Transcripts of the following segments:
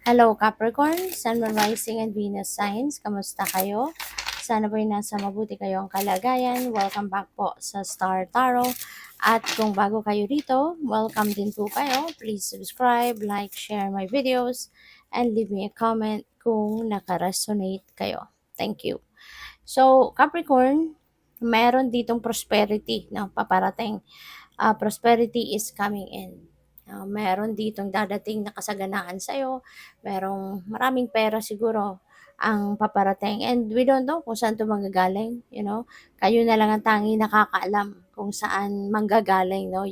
Hello Capricorn, Sun, Moon, Rising, and Venus signs. Kamusta kayo? Sana po'y nasa mabuti kayong kalagayan. Welcome back po sa Star Tarot. At kung bago kayo rito, welcome din po kayo. Please subscribe, like, share my videos, and leave me a comment kung nakaresonate kayo. Thank you. So, Capricorn, meron ditong prosperity, no, paparating. Prosperity is coming in. Meron ditong dadating na kasaganaan sa'yo. Merong maraming pera siguro ang paparating. And we don't know kung saan ito manggagaling. You know? Kayo na lang ang tanging nakakaalam kung saan manggagaling, no?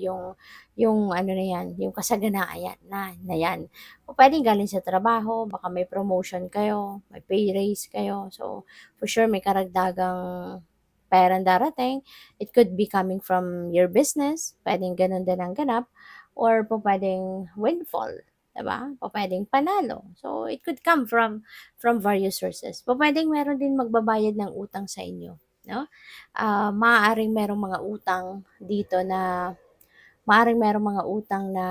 Yung ano na yan, yung kasaganaan yan, na yan. O pwedeng galing sa trabaho, baka may promotion kayo, may pay raise kayo. So, for sure, may karagdagang perang darating. It could be coming from your business, pwedeng ganun din ang ganap, or po pwedeng windfall, diba? Po pwedeng panalo. So, it could come from various sources. Po pwedeng meron din magbabayad ng utang sa inyo, no? Maaaring merong mga utang dito na maaaring merong mga utang na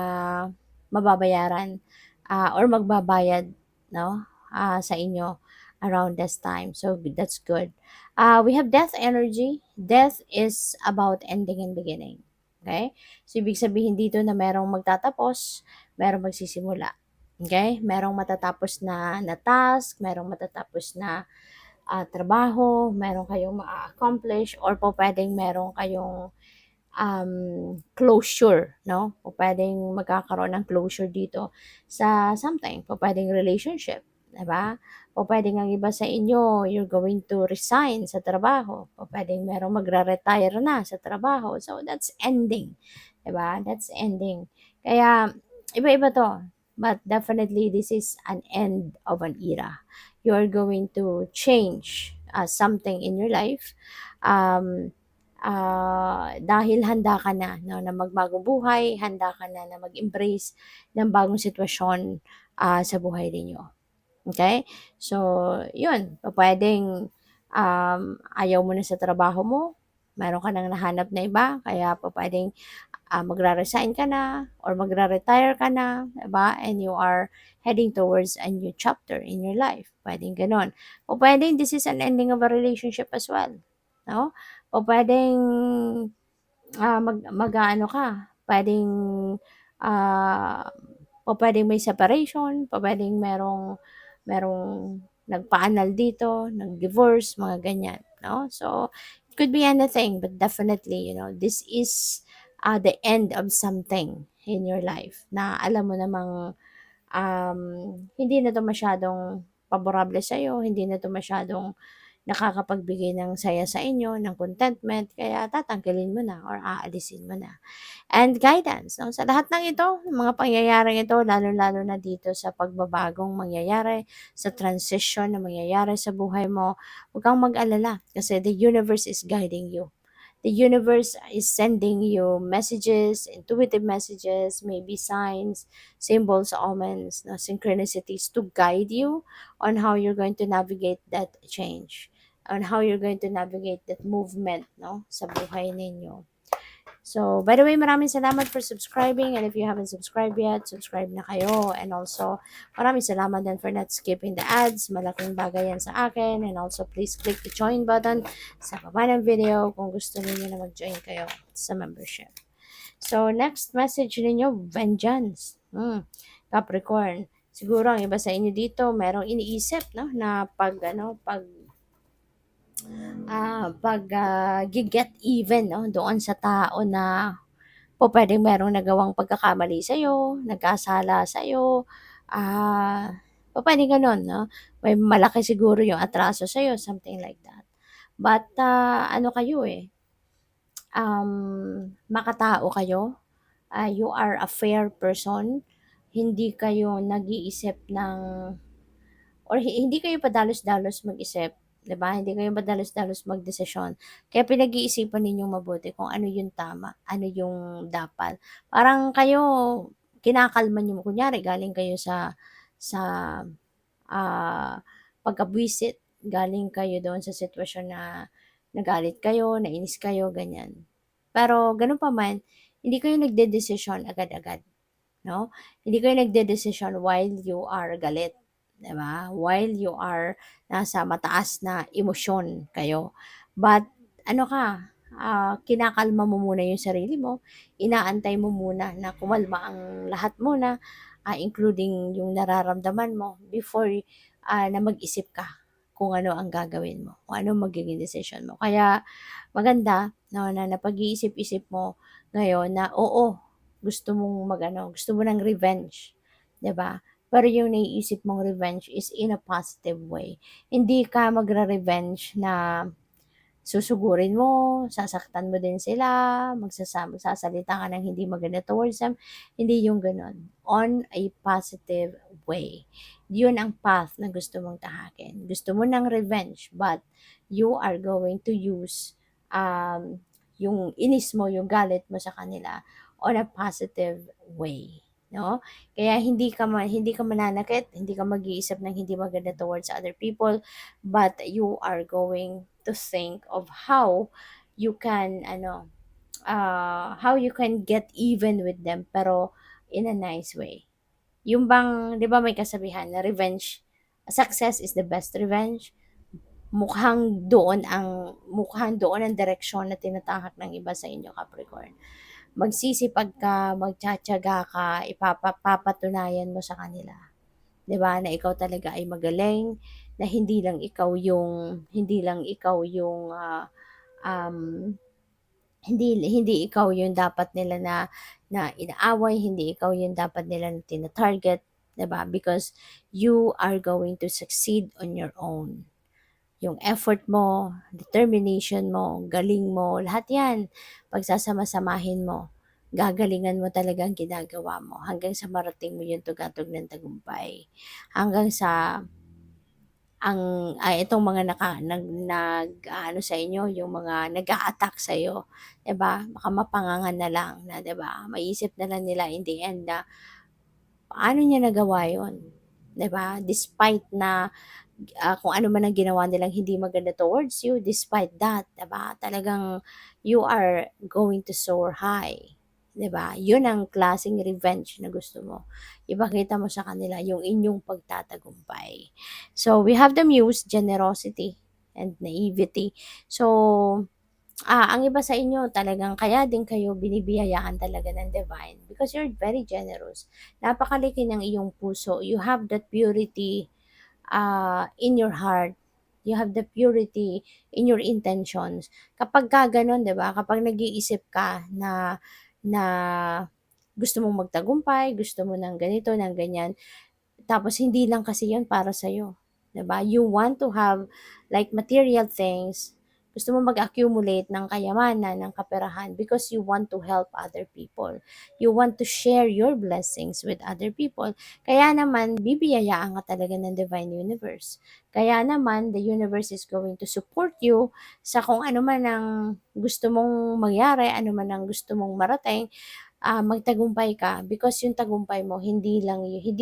mababayaran or magbabayad, no, sa inyo around this time. So that's good. We have death energy. Death is about ending and beginning. Okay? So ibig sabihin dito na merong magtatapos, merong magsisimula. Okay? Merong matatapos na task, merong matatapos na trabaho, meron kayong ma-accomplish, or po pwedeng meron kayong closure, no? O pwedeng magkakaroon ng closure dito sa something. O pwedeng relationship, diba? O pwedeng ang iba sa inyo, you're going to resign sa trabaho. O pwedeng merong magre-retire na sa trabaho. So, that's ending. Diba? That's ending. Kaya, iba-iba to. But definitely, this is an end of an era. You're going to change something in your life. Dahil handa ka na, no, na magbagong buhay, handa ka na mag-embrace ng bagong sitwasyon sa buhay ninyo. Okay? So, yun. Pwedeng ayaw mo na sa trabaho mo, meron ka nang nahanap na iba, kaya pwedeng magra-resign ka na or magra-retire ka na, diba? And you are heading towards a new chapter in your life. Pwedeng ganon. O pwedeng this is an ending of a relationship as well. No? O pwedeng mag-aano ka, pwedeng ah, o pwedeng may separation, o pwedeng merong nagpaanal dito, nag-divorce, mga ganyan, no? So, it could be anything, but definitely, this is the end of something in your life na alam mo namang hindi na 'to masyadong paborable sa'yo, hindi na 'to masyadong nakakapagbigay ng saya sa inyo, ng contentment, kaya tatanggalin mo na or aalisin mo na. And guidance, 'no, sa lahat ng ito, mga pangyayaring ito, lalong-lalo na dito sa pagbabagong mangyayari, sa transition na mangyayari sa buhay mo, huwag kang mag-alala kasi the universe is guiding you. The universe is sending you messages, intuitive messages, maybe signs, symbols, omens, no, synchronicities to guide you on how you're going to navigate that change, on how you're going to navigate that movement, no, sa buhay ninyo. So, by the way, maraming salamat for subscribing, and if you haven't subscribed yet, subscribe na kayo. And also, maraming salamat din for not skipping the ads. Malaking bagay yan sa akin. And also, please click the join button sa baba ng video kung gusto niyo na mag-join kayo sa membership. So, next message ninyo, vengeance. Capricorn. Siguro ang iba sa inyo dito, merong iniisip, no, na get even, no, doon sa tao na pwedeng merong nagawang pagkakamali sa'yo, nagkasala sa'yo, pwedeng gano'n, no? May malaki siguro yung atraso sa'yo, something like that. But, ano kayo makatao kayo, you are a fair person, hindi kayo nag-iisip ng, or hindi kayo padalos-dalos mag-isip, 'di ba? Hindi kayo padalos-dalos magdesisyon. Kaya pinag-iisipan ninyong mabuti kung ano yung tama, ano yung dapat. Parang kayo kinakalma niyo, kunyari galing kayo sa ah, pagkabwisit, galing kayo doon sa sitwasyon na nagalit kayo, nainis kayo, ganyan. Pero ganun pa man, hindi kayo nagdedesisyon agad-agad. no? Hindi kayo nagde-desisyon while you are galit, 'di ba? While you are nasa mataas na emosyon kayo. But ano ka, kinakalma mo muna yung sarili mo, inaantay mo muna na kumalma ang lahat muna, including yung nararamdaman mo before na mag-isip ka kung ano ang gagawin mo, kung ano magiging decision mo. Kaya maganda no, na napag-iisip-isip mo ngayon na oo, gusto mo ng revenge, 'di ba? Pero yung naiisip mong revenge is in a positive way. Hindi ka magra-revenge na susugurin mo, sasaktan mo din sila, sasalita ka ng hindi maganda towards them. Hindi yung gano'n. On a positive way. Yun ang path na gusto mong tahakin. Gusto mo ng revenge, but you are going to use yung inis mo, yung galit mo sa kanila on a positive way. No? Kaya hindi ka mananakit, hindi ka mag-iisip ng hindi maganda towards other people, but you are going to think of you can how you can get even with them pero in a nice way. Yung bang, 'di ba may kasabihan na revenge, success is the best revenge. Mukhang doon ang direksyon na tinatahak ng iba sa inyo, Capricorn. Magsisipag ka, magtiyatiyaga ka, papatunayan mo sa kanila, 'di ba, na ikaw talaga ay magaling, na um, hindi ikaw yung dapat nila na inaaway, hindi ikaw yung dapat nila na tina-target, 'di ba? Because you are going to succeed on your own. Yung effort mo, determination mo, galing mo, lahat 'yan pagsasama-samahin mo. Gagalingan mo talaga ang ginagawa mo hanggang sa marating mo yung tugatog ng tagumpay. Hanggang sa itong mga nag-aano sa inyo, yung mga nag-a-attack sa'yo, 'di ba? Baka mapangangan na lang na, 'di ba? Maisip na lang nila in the end na, paano niya nagawa yun? 'Di ba? Despite na kung ano man ang ginawa nilang hindi maganda towards you, despite that, 'di ba? Talagang you are going to soar high. 'Di ba? Yun ang klaseng revenge na gusto mo. Ipakita mo sa kanila yung inyong pagtatagumpay. So, we have the muse, generosity and naivety. So, ang iba sa inyo talagang kaya din kayo binibiyayaan talaga ng divine because you're very generous. Napakalaki ng iyong puso. You have that purity in your heart. You have the purity in your intentions. Kapag ka ganun, 'di ba? Kapag nag-iisip ka na gusto mong magtagumpay, gusto mo ng ganito, ng ganyan, tapos hindi lang kasi 'yun para sa'yo, 'di ba? You want to have like material things, gusto mo mag-accumulate ng kayamanan, ng kaperahan because you want to help other people. You want to share your blessings with other people. Kaya naman bibiyayaan ka talaga ng divine universe. Kaya naman the universe is going to support you sa kung ano man ang gusto mong mangyari, ano man ang gusto mong marating, magtagumpay ka because yung tagumpay mo hindi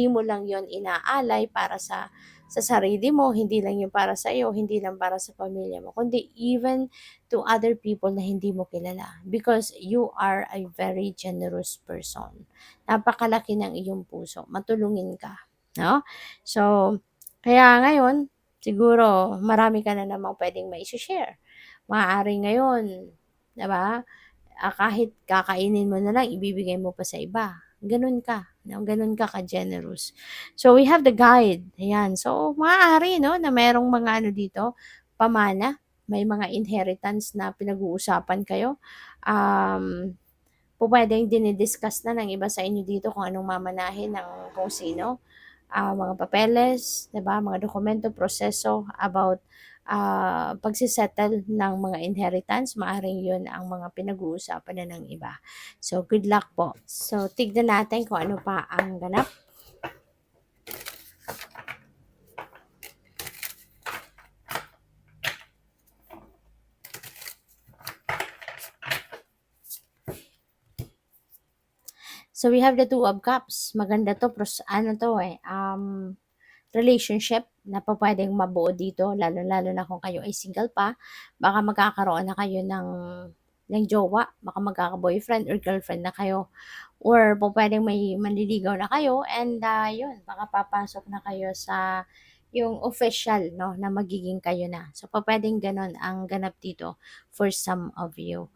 mo lang yon inaalay para sa sarili mo, hindi lang yun para sa iyo, hindi lang para sa pamilya mo, kundi even to other people na hindi mo kilala because you are a very generous person. Napakalaki ng iyong puso, matulungin ka, no? So, kaya ngayon, siguro marami ka na namang pwedeng mai-share. Maaari ngayon, 'di ba? Kahit kakainin mo na lang ibibigay mo pa sa iba, gano'n ka, 'no, gano'n ka ka-generous. So, we have the guide, ayan. So, maaari 'no, na merong mga ano dito, pamana, may mga inheritance na pinag-uusapan kayo. Pupuwedeng dini-discuss na ng iba sa inyo dito kung anong mamanahin ng kung sino, mga papeles, 'di ba, mga dokumento, proseso about, pagse-settle ng mga inheritance, maaaring 'yun ang mga pinag-uusapan na ng iba. So, good luck po. So, tignan natin kung ano pa ang ganap. So, we have the Two of Cups. Maganda 'to, relationship na pupuwedeng mabuo dito lalong-lalo na kung kayo ay single pa. Baka magkakaroon na kayo ng jowa, baka magkaka-boyfriend or girlfriend na kayo. Or po pwedeng may manliligaw na kayo and yun, baka papasok na kayo sa yung official, no, na magiging kayo na. So, po pwedeng ganon ang ganap dito for some of you.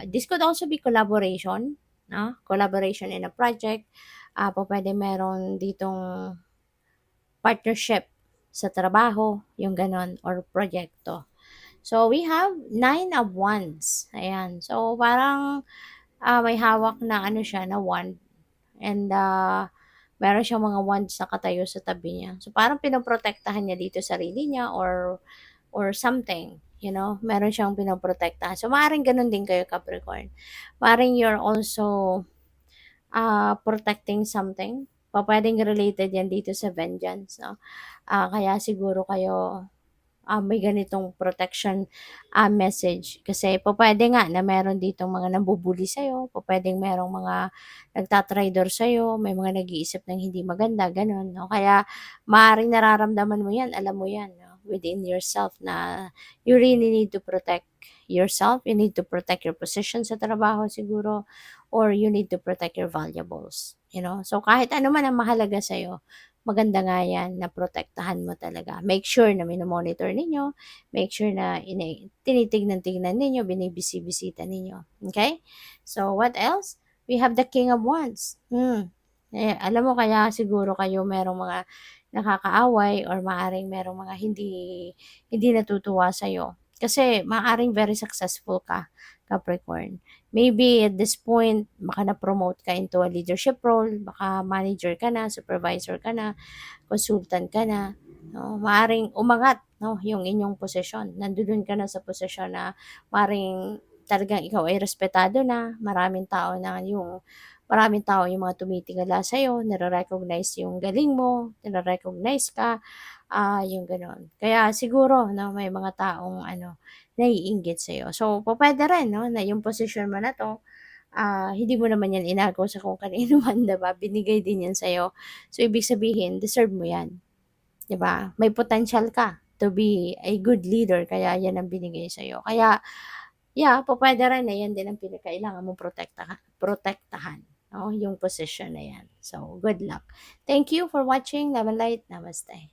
This could also be collaboration, no? Collaboration in a project. Po pwede meron ditong partnership sa trabaho, yung ganon, or proyekto. So, we have 9 of Wands. Ayan. So, parang may hawak na ano siya, na wand. And meron siyang mga wands na katayo sa tabi niya. So, parang pinoprotektahan niya dito sarili niya or something. You know, meron siyang pinoprotektahan. So, maaaring ganun din kayo, Capricorn. Maaaring you're also protecting something. Pwedeng related yan dito sa vengeance. No? Kaya siguro kayo may ganitong protection message. Kasi pwede nga na meron ditong mga nambubuli sa'yo, pwedeng merong mga nagtatraidor sa'yo, may mga nag-iisip ng hindi maganda, ganun. No? Kaya maaaring nararamdaman mo yan, alam mo yan, no? Within yourself na you really need to protect yourself, you need to protect your position sa trabaho siguro, or you need to protect your valuables. You know? So kahit ano man ang mahalaga sa'yo, maganda nga yan na protektahan mo talaga. Make sure na minomonitor ninyo, make sure na tinitignan-tignan ninyo, binibisi-bisita ninyo. Okay? So, what else? We have the King of Wands. Alam mo kaya siguro kayo merong mga nakakaaway or maaring merong mga hindi natutuwa sa'yo. Kasi maaring very successful ka, Capricorn. Maybe at this point, baka na-promote ka into a leadership role, baka manager ka na, supervisor ka na, consultant ka na, no? Maaring umangat, no, yung inyong posisyon. Nandoon ka na sa posisyon na maaring talagang ikaw ay respetado na, maraming tao yung mga tumitingala sa'yo, nare-recognize yung galing mo, nare-recognize ka, yung gano'n. Kaya siguro, no, may mga taong naiinggit sa'yo. So, pwede rin, no, na yung posisyon mo na to, hindi mo naman yan inagaw sa kung kanino man, diba? Binigay din yan sa'yo. So, ibig sabihin, deserve mo yan. Diba? May potential ka to be a good leader, kaya yan ang binigay sa'yo. Kaya, yeah, pwede rin na yan din ang pinakailangan mong protektahan. No? Yung position na yan. So, good luck. Thank you for watching. Love and light. Namaste.